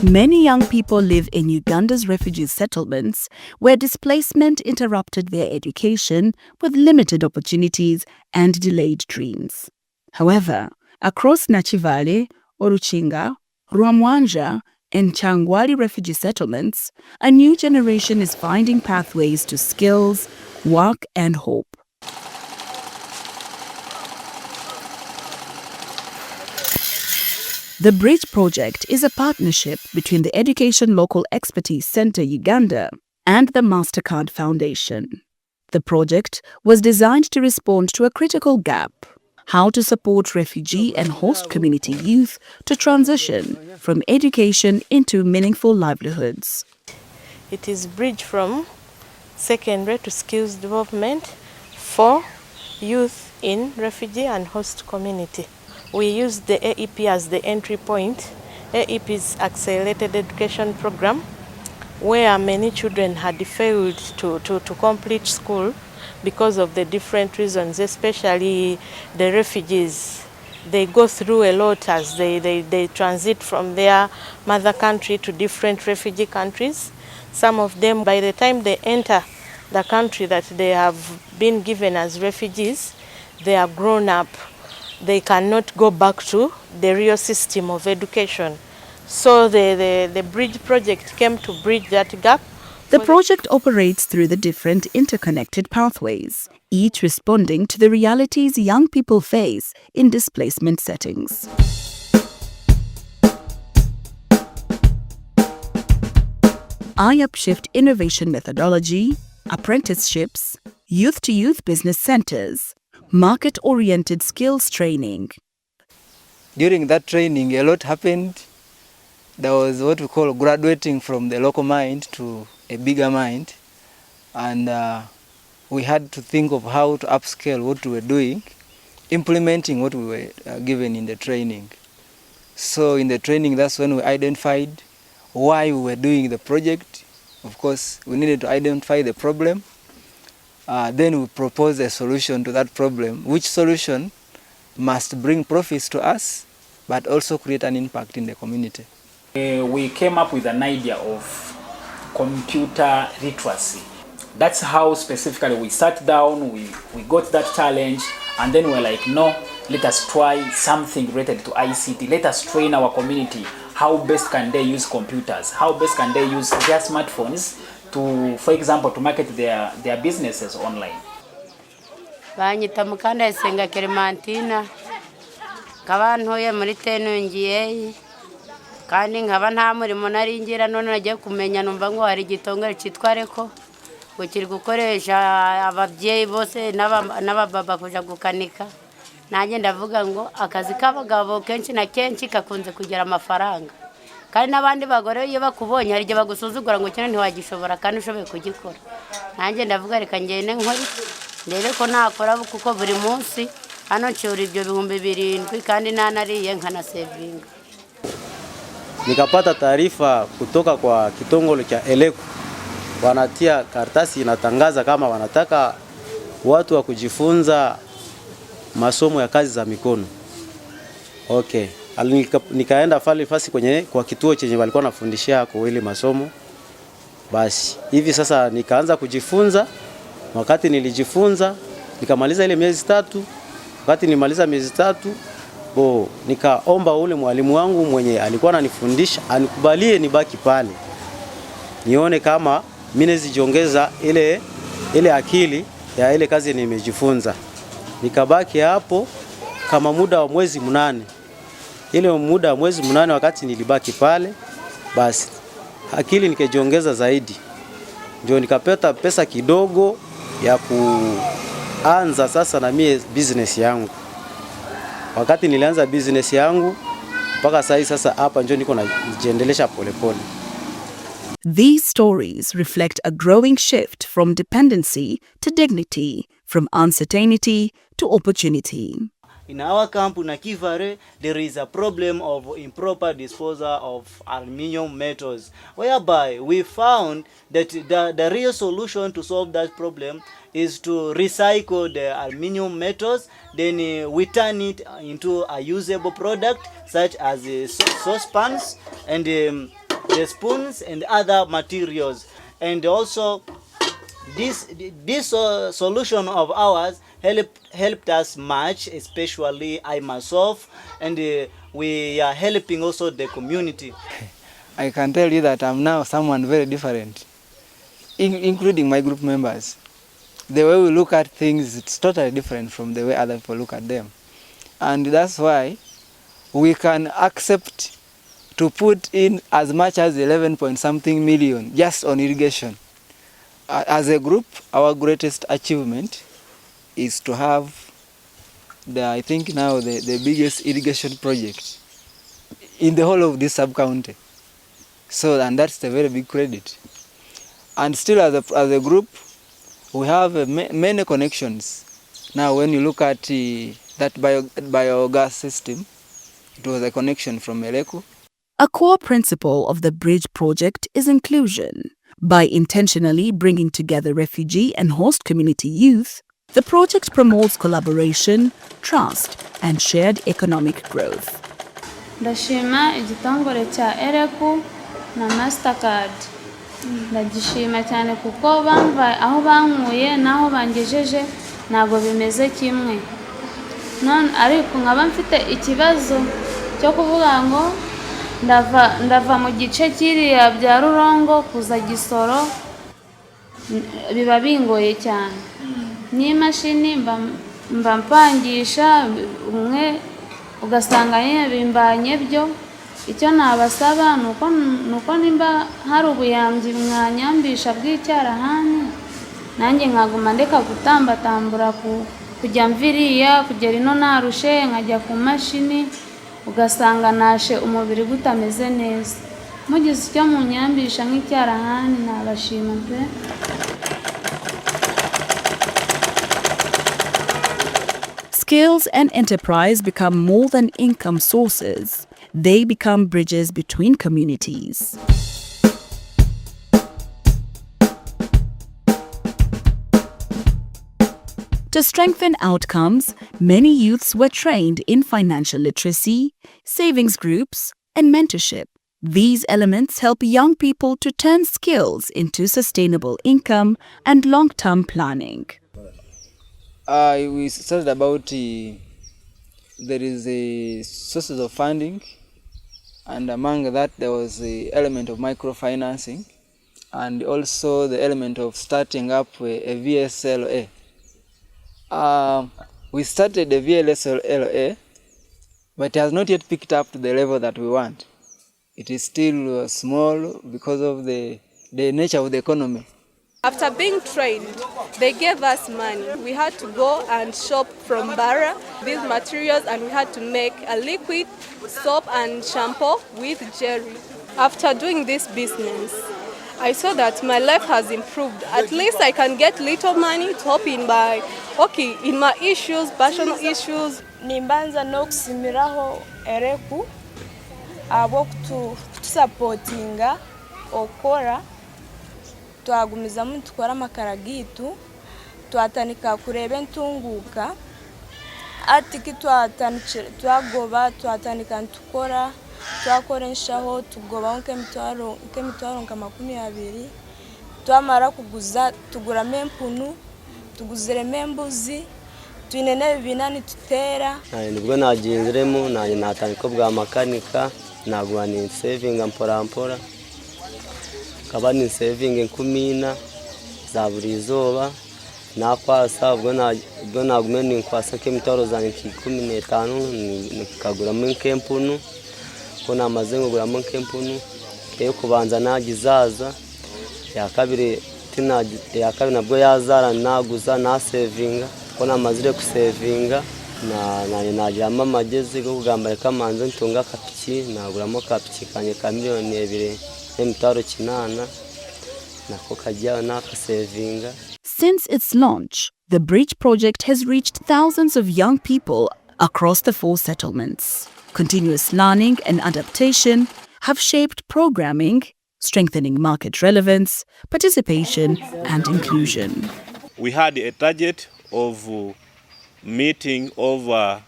Many young people live in Uganda's refugee settlements where displacement interrupted their education with limited opportunities and delayed dreams. However, across Nachivale, Oruchinga, Rwamwanja, and Changwali refugee settlements, a new generation is finding pathways to skills, work, and hope. The Bridge Project is a partnership between the Education Local Expertise Center Uganda and the MasterCard Foundation. The project was designed to respond to a critical gap: how to support refugee and host community youth to transition from education into meaningful livelihoods. It is bridge from secondary to skills development for youth in refugee and host community. We use the AEP as the entry point. AEP is Accelerated Education Program, where many children had failed to complete school because of the different reasons, especially the refugees. They go through a lot as they transit from their mother country to different refugee countries. Some of them, by the time they enter the country that they have been given as refugees, they are grown up. They cannot go back to the real system of education. So the Bridge Project came to bridge that gap. The project operates through the different interconnected pathways, each responding to the realities young people face in displacement settings. iUpShift innovation methodology, apprenticeships, youth-to-youth business centers, market-oriented skills training. During that training, a lot happened. There was what we call graduating from the local mind to a bigger mind. And we had to think of how to upscale what we were doing, implementing what we were given in the training. So in the training, that's when we identified why we were doing the project. Of course, we needed to identify the problem. Then we proposed a solution to that problem, which solution must bring profits to us, but also create an impact in the community. We came up with an idea of computer literacy. That's how specifically we sat down, we got that challenge, and then we're like, no, let us try something related to ICT. Let us train our community. How best can they use computers? How best can they use their smartphones to, for example, to market their businesses online? Banyita Mukanda Senga Clementina, nkaba ntuye muri Tenungiye, kandi nkaba nta murimo naringira none nagiye kumenya numva ngo hari igitongore cyitwa Reko ngo kiri gukoresha ababyeyi bose n'abababa kuja gukanika. Nanjye ndavuga ngo akazi k'abagabo kenshi na kenshi kakunze kugira amafaranga, kandi n'abandi bagore iyo bakubonye hari igihe bagusuzugura ngo cyane ntiwagishobora kandi ushoboye kugikora. Nanjye ndavuga reka ngende nkore ndebe ko nakora kuko buri munsi hano ncyura ibyo 7,000 kandi nanariye nkana saving. Nikapata taarifa kutoka kwa kitongole cha Eleko, wanatia karatasi inatangaza kama wanataka watu wa kujifunza masomo ya kazi za mikono. Okay, nikaenda fasi kwa kituo chenye walikuwa nafundishia kwa ile masomo. Basi hivi sasa nikaanza kujifunza. Wakati nilijifunza nikamaliza ile miezi 3. Wakati nilimaliza miezi 3, nikaomba ule mwalimu wangu mwenye alikuwa ananifundisha anikubalie nibaki pale, nione kama mimi nazijiongeza ile akili ya ile kazi nimejifunza. Nikabaki hapo kama muda wa mwezi 8. Ile muda wa mwezi 8 wakati nilibaki pale, basi akili nikajiongeza zaidi. Ndio nikapata pesa kidogo ya kuanza sasa na mie business yangu. Wakati nilianza business yangu mpaka sasa hapa ndio niko najiendelesha polepole. These stories reflect a growing shift from dependency to dignity, from uncertainty to opportunity. in our camp in Akivare, there is a problem of improper disposal of aluminium metals, whereby we found that the real solution to solve that problem is to recycle the aluminium metals, then we turn it into a usable product such as saucepans and the spoons and other materials. And also this solution of ours helped us much, especially I myself, and we are helping also the community. I can tell you that I'm now someone very different, including my group members. The way we look at things, it's totally different from the way other people look at them. And that's why we can accept to put in as much as 11 point something million just on irrigation. As a group, our greatest achievement is to have I think now the biggest irrigation project in the whole of this sub-county. So, and that's a very big credit. And still as a group, we have many connections. Now when you look at that biogas system, it was a connection from Eleku. A core principle of the Bridge project is inclusion. By intentionally bringing together refugee and host community youth, the project promotes collaboration, trust, and shared economic growth. Ndashima igitongore cya Eleku na Mastercard. Ndagishima cyane kuko bamva aho bankuye naho bangejeje ntabwo bimeze kimwe. None ariko nkaba mfite ikibazo cyo kuvuga ngo ndava mu gice kiriya bya Rurongo kuza Gisoro biba bingoye cyane. N'imashini mba mpangisha umwe ugasanga nyine bimbanye byo. Icyo nabasaba nuko nimba hari ubuyambi mwanyambisha bw'icyarahani nanjye nkaguma ndeka gutambatambura kujya mviriya kugera ino narushe nkajya ku mashini ugasanga nashe umubiri gutameze neza. Mugize icyo munyambisha nk'icyarahani nabashima pe. Skills and enterprise become more than income sources. They become bridges between communities. To strengthen outcomes, many youths were trained in financial literacy, savings groups, and mentorship. These elements help young people to turn skills into sustainable income and long-term planning. We started about there is a sources of funding, and among that there was the element of microfinancing and also the element of starting up a VSLA. We started the VSLA, but it has not yet picked up to the level that we want. It is still small because of the nature of the economy. After being trained, they gave us money. We had to go and shop from Barra these materials, and we had to make a liquid soap and shampoo with jerry. After doing this business, I saw that my life has improved. At least I can get little money to help in my issues, personal issues. Nimbanza no kusimiraho Eleku abo kutusupportinga okora twagumiza mu tukora amakara gitu twatanika kurebe ntunguka atiki twagoba twatanika ntukora twakorenshaho tugoba nk'emitwaro nka 20 twamara kuguza tugura mempunu tuguzire membuzi twinene binani tutera. Nibwo nagenzeremo nanye natanika bwa makanika nagwa ni saving ampora kaba ni saving 10 za buri izuba nakwasa ubwo nagume ni kwasa kemitoro zanye 15 nikaguramo nkempunu ko namaze nguramo nkempunu keyo kubanza nagizaza ya kabiri nabwo yazara naguza na savinga ko namazire ku savinga najyamo amagezi go kugambara kamanze ntunga kapiki naguramo kapiki kanye ka miliyoni 2 n'emitaro kinana nako kajya naka savinga. Since its launch, the Bridge project has reached thousands of young people across the 4 settlements. Continuous learning and adaptation have shaped programming, strengthening market relevance, participation, and inclusion. We had a target of meeting over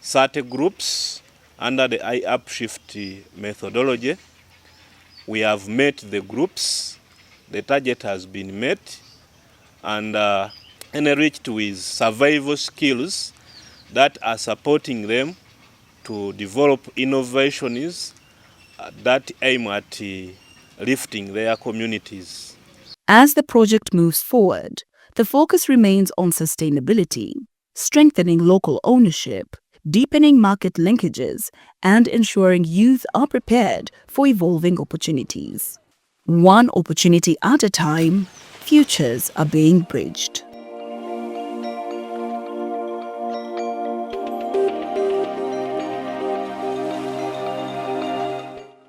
30 groups under the iUpShift methodology. We have met the groups, the target has been met, and enriched with survival skills that are supporting them to develop innovations that aim at lifting their communities. As the project moves forward, the focus remains on sustainability, strengthening local ownership, deepening market linkages, and ensuring youth are prepared for evolving opportunities. One opportunity at a time, futures are being bridged.